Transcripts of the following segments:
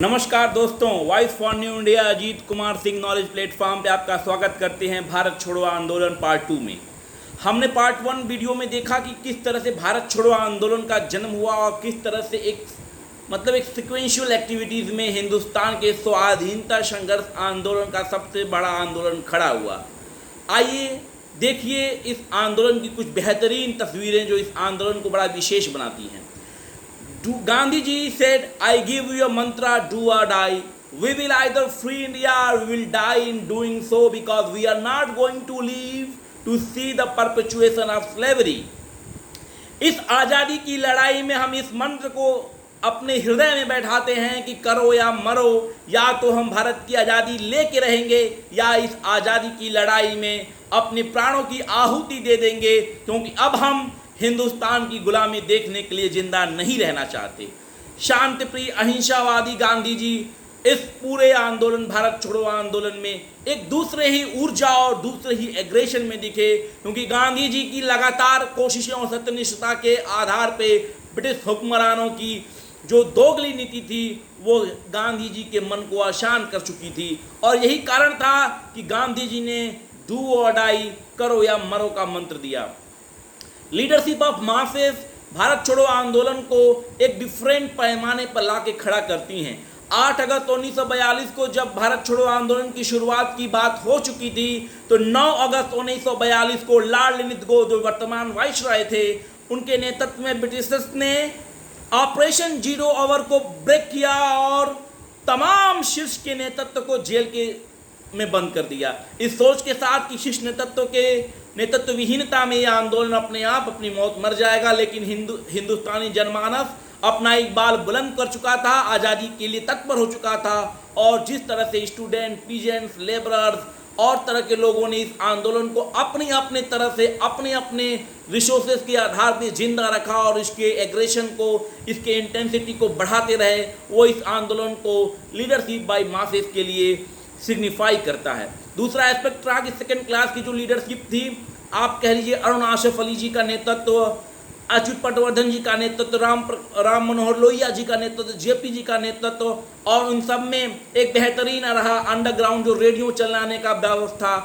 नमस्कार दोस्तों, voice for new India Ajit Kumar Singh knowledge platform पे आपका स्वागत करते हैं। भारत छोड़ो आंदोलन पार्ट 2 में हमने पार्ट 1 वीडियो में देखा कि किस तरह से भारत छोड़ो आंदोलन का जन्म हुआ और किस तरह से एक सिक्वेंशियल एक्टिविटीज़ में हिंदुस्तान के स्वाधीनता संघर्ष आंदोलन का सबसे बड़ा आंदोलन खड़ा हुआ। आइए देखिए इस आंदोलन की कुछ बेहतरीन तस्वीरें जो इस आंदोलन को बड़ा विशेष बनाती हैं। Gandhi ji said, I give you a mantra, do or die. We will either free India or we will die in doing so because we are not going to live to see the perpetuation of slavery. इस आज़ादी की लड़ाई में हम इस मंत्र को अपने हृदय में बैठाते हैं कि करो या मरो, या तो हम भारत की आज़ादी लेके रहेंगे या इस आज़ादी की लड़ाई में अपने प्राणों की आहुति दे देंगे, क्योंकि अब हम हिंदुस्तान की गुलामी देखने के लिए जिंदा नहीं रहना चाहते। शांति प्रिय अहिंसावादी गांधी जी इस पूरे आंदोलन, भारत छोड़ो आंदोलन में एक दूसरे ही ऊर्जा और दूसरे ही एग्रेशन में दिखे, क्योंकि गांधी जी की लगातार कोशिशों और सत्यनिष्ठता के आधार पे ब्रिटिश हुक्मरानों की जो दोगली नीति थी वो गांधी जी के मन को आसान कर चुकी थी। और यही कारण था कि गांधी जी ने डू और डाई, करो या मरो का मंत्र दिया। लीडरशिप ऑफ मासेस भारत छोड़ो आंदोलन को एक डिफरेंट पैमाने पर ला के खड़ा करती हैं। 8 अगस्त 1942 को जब भारत छोड़ो आंदोलन की शुरुआत की बात हो चुकी थी, तो 9 अगस्त 1942 को लॉर्ड लिनिथगो जो वर्तमान वाइसरॉय थे, उनके नेतृत्व में ब्रिटिशर्स ने ऑपरेशन जीरो आवर को ब्रेक किया और तमाम शीर्ष के नेतृत्व को जेल में बंद कर दिया। इस सोच के साथ कि शीर्ष नेतृत्व के नेतृत्व विहीनता में यह आंदोलन अपने आप अपनी मौत मर जाएगा, लेकिन हिंदुस्तानी जनमानस अपना इकबाल बुलंद कर चुका था, आज़ादी के लिए तत्पर हो चुका था। और जिस तरह से स्टूडेंट, पीजेंट्स, लेबरर्स और तरह के लोगों ने इस आंदोलन को अपनी अपने तरह से अपने अपने रिसोर्सेज के आधार पर जिंदा रखा और इसके एग्रेशन को, इसके इंटेंसिटी को बढ़ाते रहे, वो इस आंदोलन को लीडरशिप बाय मासेस के लिए सिग्निफाई करता है। दूसरा एस्पेक्ट रहा कि सेकेंड क्लास की जो लीडरशिप थी, आप कह लीजिए अरुण आसफ अली जी का नेतृत्व, अच्युत पटवर्धन जी का नेतृत्व, राम मनोहर लोहिया जी का नेतृत्व, जेपी जी का नेतृत्व, और उन सब में एक बेहतरीन रहा अंडरग्राउंड जो रेडियो चलाने का व्यवस्था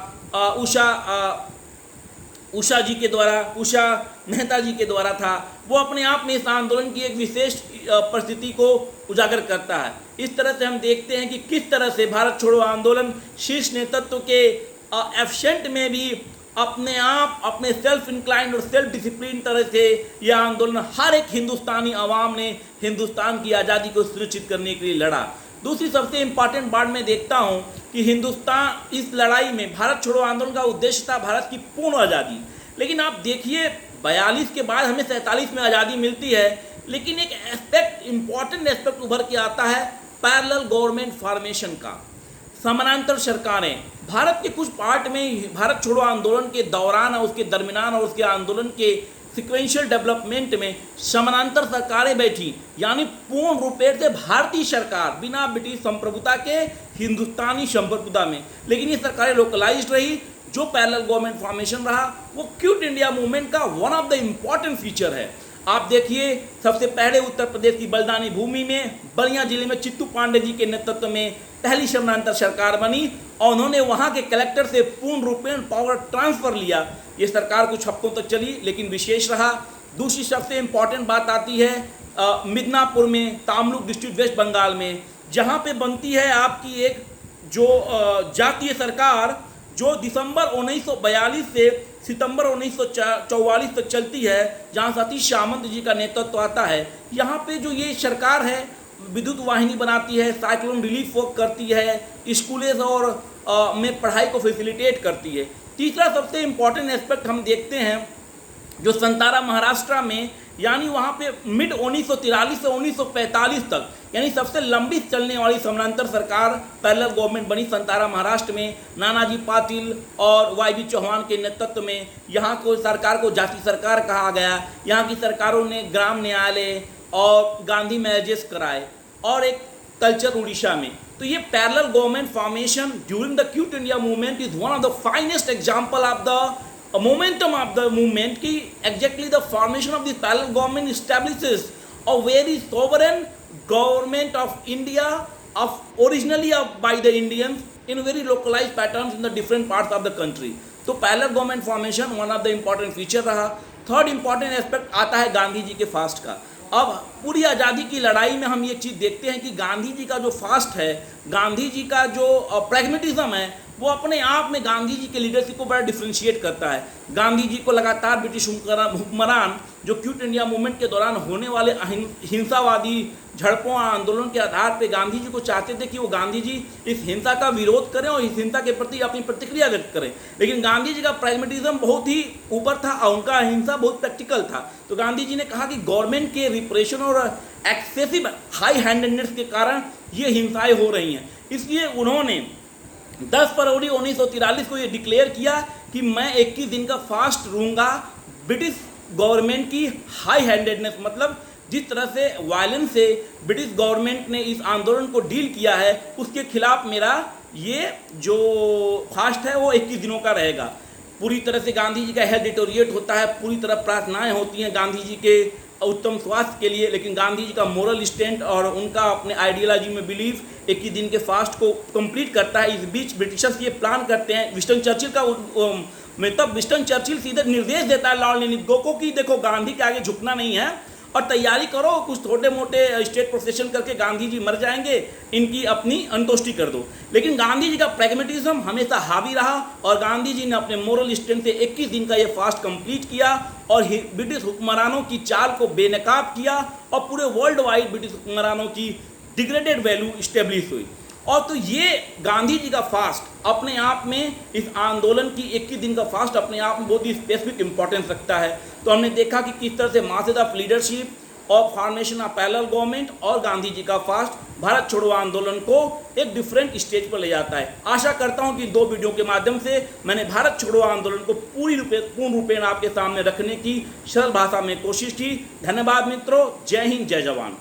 उषा जी के द्वारा, उषा मेहता जी के द्वारा था। वो अपने आप में इस आंदोलन की एक विशेष परिस्थिति को उजागर करता है। इस तरह से हम देखते हैं कि किस तरह से भारत छोड़ो आंदोलन शीर्ष नेतृत्व के एब्सेंट में भी अपने आप, अपने सेल्फ इंक्लाइंड और सेल्फ डिसिप्लिन तरह से यह आंदोलन हर एक हिंदुस्तानी आवाम ने हिंदुस्तान की आज़ादी को सुनिश्चित करने के लिए लड़ा। दूसरी सबसे इम्पॉर्टेंट बात मैं देखता हूँ कि हिंदुस्तान इस लड़ाई में, भारत छोड़ो आंदोलन का उद्देश्य था भारत की पूर्ण आज़ादी। लेकिन आप देखिए 42 के बाद हमें 47 में आज़ादी मिलती है, लेकिन एक एस्पेक्ट, इम्पॉर्टेंट एस्पेक्ट उभर के आता है पैरेलल गवर्नमेंट फॉर्मेशन का। समानांतर सरकारें भारत के कुछ पार्ट में भारत छोड़ो आंदोलन के दौरान और उसके दरमियान और उसके आंदोलन के सिक्वेंशियल डेवलपमेंट में समानांतर सरकारें बैठी, यानी पूर्ण रूपेण से भारतीय सरकार बिना ब्रिटिश संप्रभुता के हिंदुस्तानी संप्रभुता में। लेकिन ये सरकारें लोकलाइज्ड रही। जो पैरेलल गवर्नमेंट फॉर्मेशन रहा वो क्विट इंडिया मूवमेंट का one of the important feature है। आप देखिए सबसे पहले उत्तर प्रदेश की बलदानी भूमि में बलिया जिले में चित्तू पांडे जी के नेतृत्व में पहली समानांतर सरकार बनी और उन्होंने वहां के कलेक्टर से पूर्ण रूपेण पावर ट्रांसफर लिया। ये सरकार कुछ हफ्तों तक चली, लेकिन विशेष रहा। दूसरी सबसे इम्पॉर्टेंट बात आती है मिदनापुर में, तामलुक डिस्ट्रिक्ट, वेस्ट बंगाल में, जहाँ पे बनती है आपकी एक जो जातीय सरकार जो दिसंबर 1942 से सितंबर 1944 तक चलती है, जहाँ सतीश सामंत जी का नेतृत्व आता है। यहाँ पे जो ये सरकार है विद्युत वाहिनी बनाती है, साइक्लोन रिलीफ वर्क करती है, स्कूलेज और में पढ़ाई को फैसिलिटेट करती है। तीसरा सबसे इम्पॉर्टेंट एस्पेक्ट हम देखते हैं जो संतारा महाराष्ट्र में, यानी वहाँ पे मिड 1943 से 1945 तक, यानी सबसे लंबी चलने वाली समानांतर सरकार पैरेलल गवर्नमेंट बनी संतारा महाराष्ट्र में। नानाजी पाटिल और वाई बी चौहान के नेतृत्व में यहाँ को सरकार को जाति सरकार कहा गया। यहाँ की सरकारों ने ग्राम न्यायालय और गांधी मैरेजेस कराए और एक कल्चर उड़ीसा में। तो ये parallel government formation during the quit India movement is one of the finest example of the momentum of the movement ki exactly the formation of the parallel government establishes a very sovereign government of India of originally by the Indians in very localized patterns in the different parts of the country. तो parallel government formation one of the important feature रहा। Third important aspect आता है गांधी जी के fast का। अब पूरी आज़ादी की लड़ाई में हम ये चीज़ देखते हैं कि गांधी जी का जो फास्ट है, गांधी जी का जो प्रैग्मेटिज्म है, वो अपने आप में गांधी जी के लीडरशिप को बड़ा डिफ्रेंशिएट करता है। गांधी जी को लगातार ब्रिटिश हुक्मरान जो क्विट इंडिया मूवमेंट के दौरान होने वाले हिंसावादी झड़पों आंदोलन के आधार पर गांधी जी को चाहते थे कि वो गांधी जी इस हिंसा का विरोध करें और इस हिंसा के प्रति अपनी प्रतिक्रिया व्यक्त करें। लेकिन गांधी जी का प्रैग्मेटिज्म बहुत ही ऊपर था और उनका अहिंसा बहुत प्रैक्टिकल था। तो गांधी जी ने कहा कि गवर्नमेंट के रिप्रेशन और एक्सेसिव हाई हैंडेडनेस के कारण ये हिंसाएं हो रही हैं। इसलिए उन्होंने 10 फरवरी 1943 को ये डिक्लेयर किया कि मैं 21 दिन का फास्ट रहूँगा। ब्रिटिश गवर्नमेंट की हाई हैंडेडनेस मतलब जिस तरह से वायलेंस से ब्रिटिश गवर्नमेंट ने इस आंदोलन को डील किया है, उसके खिलाफ मेरा ये जो फास्ट है वो 21 दिनों का रहेगा। पूरी तरह से गांधी जी का हेल्थ डिटोरिएट होता है, पूरी तरह प्रार्थनाएं होती हैं गांधी जी के उत्तम स्वास्थ्य के लिए, लेकिन गांधी जी का मोरल स्टैंड और उनका अपने आइडियोलॉजी में बिलीव 21 दिन के फास्ट को कंप्लीट करता है। इस बीच ब्रिटिशर्स ये प्लान करते हैं, विंस्टन चर्चिल का मतलब विंस्टन चर्चिल सीधे निर्देश देता है लॉर्ड लिनिथगो को कि देखो गांधी के आगे झुकना नहीं है और तैयारी करो, कुछ छोटे मोटे स्टेट प्रोसेशन करके गांधी जी मर जाएंगे, इनकी अपनी अंतोष्टि कर दो। लेकिन गांधी जी का प्रैग्मेटिज्म हमेशा हावी रहा और गांधी जी ने अपने मोरल स्टैंड से 21 दिन का ये फास्ट कंप्लीट किया और ब्रिटिश हुक्मरानों की चाल को बेनकाब किया और पूरे वर्ल्ड वाइड ब्रिटिश हुक्मरानों की डिग्रेडेड वैल्यू इस्टेब्लिश हुई। और तो ये गांधी जी का फास्ट अपने आप में इस आंदोलन की 21 दिन का फास्ट अपने आप में बहुत ही स्पेसिफिक इंपॉर्टेंस रखता है। तो हमने देखा कि किस तरह से मासेज ऑफ लीडरशिप और फॉर्मेशन ऑफ पैरेलल गवर्नमेंट और गांधी जी का फास्ट भारत छोड़ो आंदोलन को एक डिफरेंट स्टेज पर ले जाता है। आशा करता हूं कि 2 वीडियो के माध्यम से मैंने भारत छोड़ो आंदोलन को पूर्ण रूपेण आपके सामने रखने की सरल भाषा में कोशिश की। धन्यवाद मित्रों, जय हिंद, जय जवान।